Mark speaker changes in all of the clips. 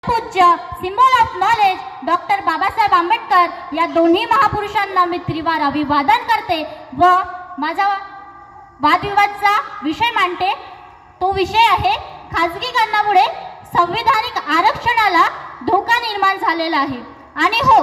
Speaker 1: पूज्य symbol of knowledge doctor Babasaheb Ambedkar या दोन्ही महापुरुषांना मी त्रिवार अभिवादन करते व माझा वादविवादचा विषय मांडते। तो विषय आहे खाजगीकरणामुळे संविधानिक आरक्षणाला धोका निर्माण झालेला आहे। आणि हो,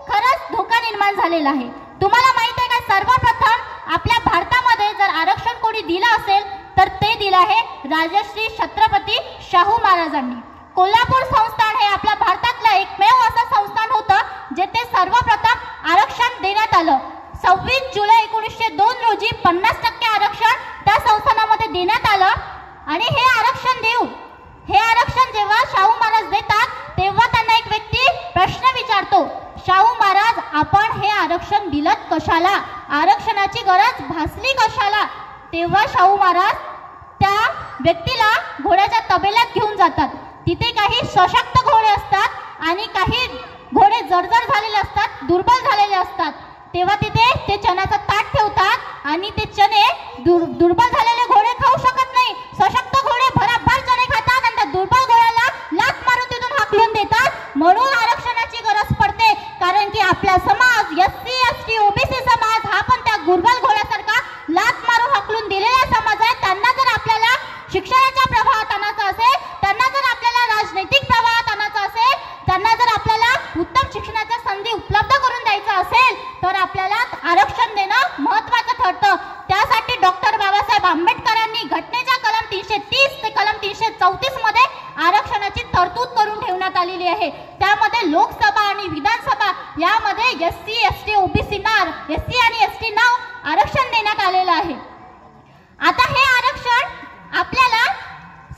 Speaker 1: खरंच धोका निर्माण झालेला आहे। तुम्हाला माहित आहे का, सर्वप्रथम आपल्या भारतामध्ये जर आरक्षण कोणी दिलं असेल तर ते दिलं आहे राजश्री छत्रपती शाहू महाराजांनी। कोल्हापूर संस्थान हे आपल्या भारतातलं एकमेव असं संस्थान होतं जेथे सर्वप्रथम आरक्षण देण्यात आलं। 26 जुलै 1902 रोजी 50% आरक्षण त्या संस्थानामध्ये देण्यात आलं। आणि हे आरक्षण जेव्हा शाहू महाराज देतात तेव्हा त्यांना एक व्यक्ती प्रश्न विचारतो, शाहू महाराज आपण हे आरक्षण दिलत कशाला, आरक्षणाची गरज भासली कशाला? तेव्हा शाहू महाराज त्या व्यक्तीला घोड्याच्या तबेल्यात घेऊन जातात। तिथे काही सशक्त घोडे असतात आणि काही घोडे जर्जर झालेले असतात, दुर्बल झालेले असतात। तेव्हा तिथे ते चण्याचा ताट ठेवतात आणि ते चणे दुर्बल झालेले घोडे खाऊ शकत नाही, सशक्त घोडे भराभर चणे खातात आणि त्या दुर्बल घोड्याला लाथ मारून तिथून हाकलून देतात। म्हणून आरक्षणाची गरज पडते, कारण की आपला समाज एससी एसटी ओबीसी समाज हा पण त्या दुर्बल घोड्यासारखा लाथ मारून हाकलून दिलेला समाज आहे। त्यांना जर आपल्याला शिक्षणाच्या प्रवाहात आणायचं असेल, त्यांना जर आपल्याला राजनैतिक प्रवाहात आणायचं असेल, त्यांना जर आपल्याला उत्तम शिक्षणाच्या संधी उपलब्ध करून द्यायचं असेल तर आपल्याला आरक्षण देणं महत्त्वाचं ठरतं। त्यासाठी डॉक्टर बाबासाहेब आंबेडकरांनी घटनेच्या कलम 330 ते कलम 334 मध्ये आरक्षणाची तरतूद करून ठेवण्यात आलेली आहे। त्यामध्ये लोकसभा आणि विधानसभा यामध्ये एससी एसटी ओबीसींना एससी आणि एसटींना आरक्षण देण्यात आलेलं आहे। आता हे आरक्षण आपल्याला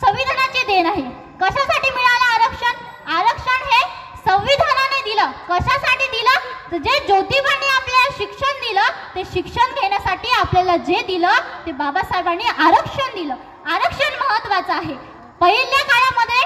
Speaker 1: संविधानाची देण आहे। कशासाठी मिळालं आरक्षण? आरक्षण हे संविधानाने दिलं। कशासाठी दिलं? तर जे ज्योतिबांनी आपल्याला शिक्षण दिलं ते शिक्षण घेण्यासाठी आपल्याला जे दिलं ते बाबासाहेबांनी आरक्षण दिलं। आरक्षण महत्त्वाचं आहे। पहिल्या काळामध्ये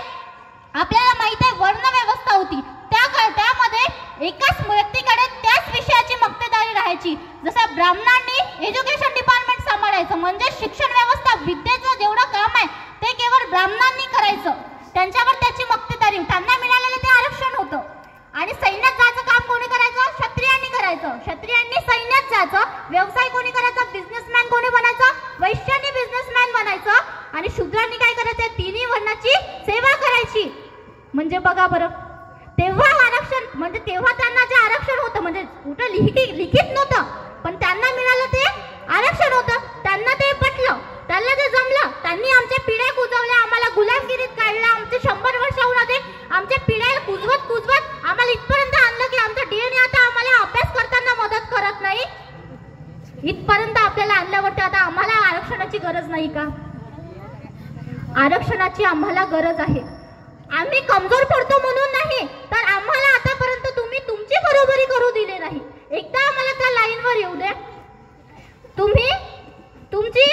Speaker 1: आपल्याला माहित आहे वर्ण व्यवस्था होती, त्यामध्ये एकाच व्यक्तीकडे त्याच विषयाची मक्तेदारी राहायची। जसं ब्राह्मणांनी एज्युकेशन डिपार्टमेंट सांभाळायचं, म्हणजे शिक्षण व्यवस्था विद्येचं जेवढं काम आहे ते केवळ ब्राह्मणांनी करायचं, त्यांच्यावर त्याची मक्तेदारी, त्यांना मिळालेलं ते आरक्षण होतं। आणि सैन्यात जायचं काम कोणी करायचं? क्षत्रियांनी करायचं। क्षत्रियांनी सैन्यात जायचं। व्यवसाय कोणी करायचा? बिझनेसमॅन कोणी बनायचं? वैश्यांनी बिझनेसमॅन बनायचं। आणि शूद्रांनी काय करायचं? तिन्ही वर्णाची सेवा करायची। म्हणजे बघा बरं, तेव्हा आरक्षण म्हणजे तेव्हा त्यांना जे आरक्षण होतं म्हणजे कुठं लिखित नव्हतं, पण त्यांना मिळालं ते आरक्षण होतं। त्यांना ते पटलं, त्यांना ते जमलं। त्यांनी आमच्या पिढ्या कुजवल्या, आम्हाला गुलामगिरीत काढलं। आमचे 100 वर्ष होऊन आमच्या पिढ्या कुजवत आम्हाला इथपर्यंत आणलं की आमचा डीएनए आता आम्हाला अभ्यास करताना मदत करत नाही। इथपर्यंत आपल्याला आणल्यावरती आता आम्हाला आरक्षणाची गरज नाही का? आरक्षणाची आम्हाला गरज आहे। आम्ही कमजोर पडतो म्हणून नाही, तर आम्हाला आतापर्यंत तुम्ही तुमची बरोबरी करू दिली नाही। एकदा आम्हाला त्या लाईनवर येऊ द्या। तुम्ही तुमची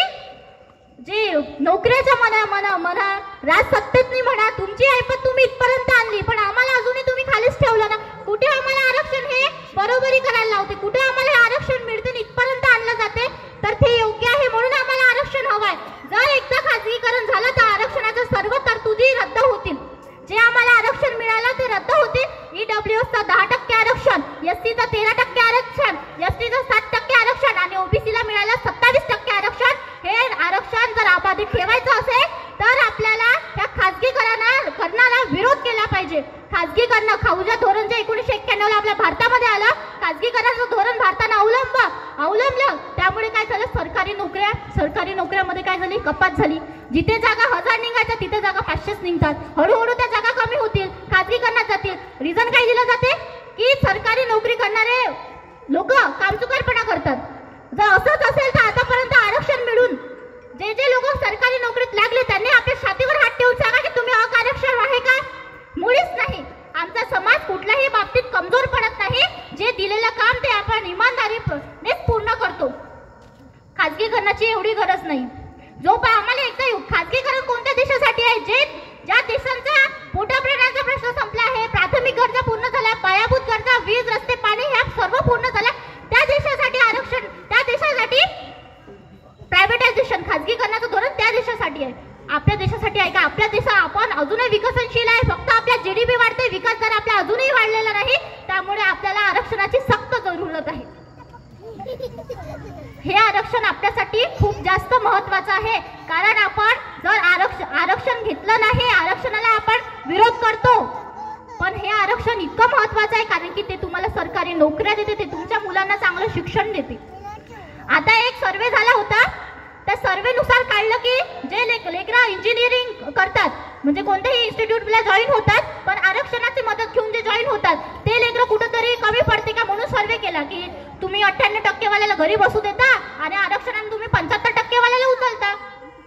Speaker 1: जे नोकऱ्याच्या म्हणा राजसत्तेतनी म्हणा तुमची ऐपत तुम्ही इथपर्यंत आणली, पण आम्हाला अजूनही तुम्ही खालीच ठेवलं ना। कुठे आम्हाला आरक्षण हे बरोबरी करायला लावते, कुठे आम्हाला आरक्षण मिळते इथपर्यंत आणलं जाते, तर ते योग्य आहे म्हणून आम्हाला आरक्षण हवंय। जर एकदा खाजगीकरण झालं तर आरक्षणाच्या सर्व तरतुदी रद्द होतील। जे आम्हाला आरक्षण मिळालं ते रद्द होतील। ईडब्ल्यूएसचा 10% आरक्षण, एससीचा 13% आरक्षण, एसटीचं 7% आरक्षण आणि ओबीसीला मिळालं 27% आरक्षण। हे आरक्षण जर अबाधित ठेवायचं असेल तर आपल्याला त्या खाजगीकरणाला विरोध केला पाहिजे। खाजगीकरण खाऊजा धोरण जे 1991 ला आपल्या भारतामध्ये आलं, खाजगीकरणाचं धोरण भारताने अवलंबलं। त्यामुळे काय झालं? सरकारी नोकऱ्यामध्ये काय झाली? कपात झाली। जिथे जागा 1000 निघायच्या तिथे जागा 500च निघतात। हळूहळू त्या जागा कमी होतील, खाजगीकरणात जातील। रिझन काय दिलं जाते की सरकारी नोकरी करणारे लोक कामचुकारपणा करतात। जर असंच असेल तर आतापर्यंत आरक्षण मिळून जे लोक सरकारी नोकरीत लागले त्यांनी आपल्या छातीवर हात ठेवून सांगा की तुम्ही अकार्यक्षम आहे का? मुळीच नाही। आमचा समाज कुठल्याही बाबतीत कमजोर पडत नाही। जे दिलेलं काम ते आपण इमानदारीने पूर्ण करतो। खाजगीकरणाची एवढी गरज नाही। जो आम्हाला एकदा खाजगीकरण कोणत्या देशासाठी आहे? ज्या देशांचा पोटापर्यंत नाही, विकास दर आपला अजूनही वाढलेला नाही, त्यामुळे आपल्याला आरक्षणाची सक्त जरूरत आहे. हे आरक्षण आपल्यासाठी खूप जास्त महत्वाचं आहे, कारण आपण जर आरक्षण घेतलं नाही, आरक्षणाला आपण विरोध करतो, पण हे आरक्षण इतकं महत्वाचं आहे कारण की ते तुम्हाला सरकारी नोकऱ्या देते, ते तुमच्या मुलांना चांगलं शिक्षण देते. आता एक सर्वे झाला होता, त्या सर्वेनुसार काढलं की जे लेकरं इंजिनिअरिंग करतात, म्हणजे कोणत्याही इन्स्टिट्यूटला जॉईन होतात, पण आरक्षणाची मदत घेऊन जे जॉईन होतात ते लेकरं कुठंतरी कमी पडते का म्हणून सर्वे केला की तुम्ही 98% वाल्याला घरी बसू देता आणि आरक्षणाने तुम्ही 75% वाल्याला उचलता.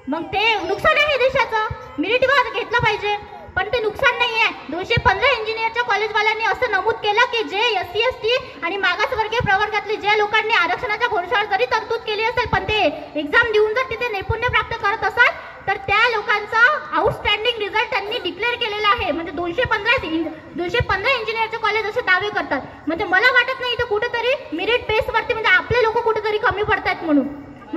Speaker 1: मग ते नुकसान आहे देशाचं. मेरिटवर घेतलं पाहिजे, पण ते नुकसान नाही आहे. 215 इंजिनिअरच्या कॉलेजवाल्यांनी असं नमूद केलं की जे SC ST आणि मागासवर्गीय प्रवर्गातले ज्या लोकांनी आरक्षणाच्या घोषणावर जरी तरतूद केली असेल, पण ते एक्झाम देऊन जर तिथे नैपुण्य प्राप्त करत असाल तर त्या लोकांचा आउटस्टँडिंग रिझल्ट त्यांनी डिक्लेअर केलेला आहे. म्हणजे 215 इंजिनिअरचे कॉलेज असे दावे करतात. म्हणजे मला वाटत नाही इथे कुठेतरी मेरिट बेसवरती म्हणजे आपले लोक कुठेतरी कमी पडतात म्हणून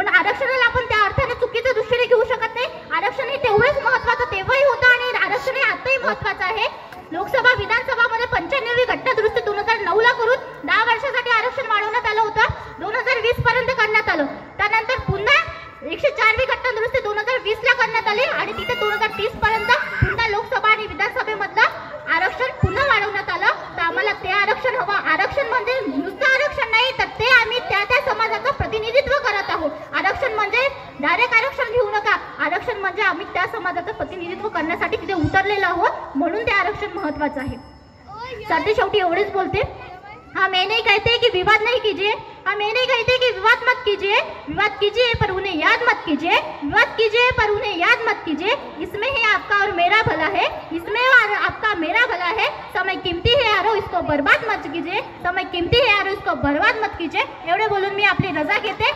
Speaker 1: आरक्षणाला आपण त्या अर्थाने चुकीच्या दृष्टीने घेऊ शकत नाही. आरक्षण हे तेवढंच महत्वाचं तेव्हाही होतं आणि आरक्षण हे आताही महत्वाचं आहे. लोकसभा विधानसभामध्ये 95वी घटनादुरुस्ती 2009ला करून 10 वर्षासाठी आरक्षण वाढवण्यात आलं होतं. 2020 पर्यंत करण्यात आलं. त्यानंतर पुन्हा 104वी घटनादुरुस्ती 2020ला करण्यात आली आणि तिथे 2030 पर्यंत पुन्हा लोकसभा आणि विधानसभेमधलं आरक्षण पुन्हा वाढवण्यात आलं. तर आम्हाला ते आरक्षण हवं. आरक्षण म्हणजे नुसतं आरक्षण नाही, तर ते आम्ही त्या समाजाचं प्रतिनिधित्व करत आहोत. आरक्षण म्हणजे डायरेक्ट आरक्षण घेऊ नका. आरक्षण म्हणजे आम्ही त्या समाजाचं प्रतिनिधित्व करण्यासाठी तिथे उतरलेलो आहोत, म्हणून ते आरक्षण महत्वाचं आहे. सरते शेवटी एवढेच बोलते. हम ये नहीं कहते कि विवाद नहीं कीजिए, हम ये नहीं कहते कि विवाद मत कीजिए, विवाद कीजिए पर उन्हें याद मत कीजिए, विवाद कीजिए पर उन्हें याद मत कीजिए. इसमें ही आपका और मेरा भला है, इसमें आपका मेरा भला है. समय कीमती है यारो, इसको बर्बाद मत कीजिए. समय कीमती है यारो, इसको बर्बाद मत कीजिए. एवढे बोलून मी आपली रजा घेते.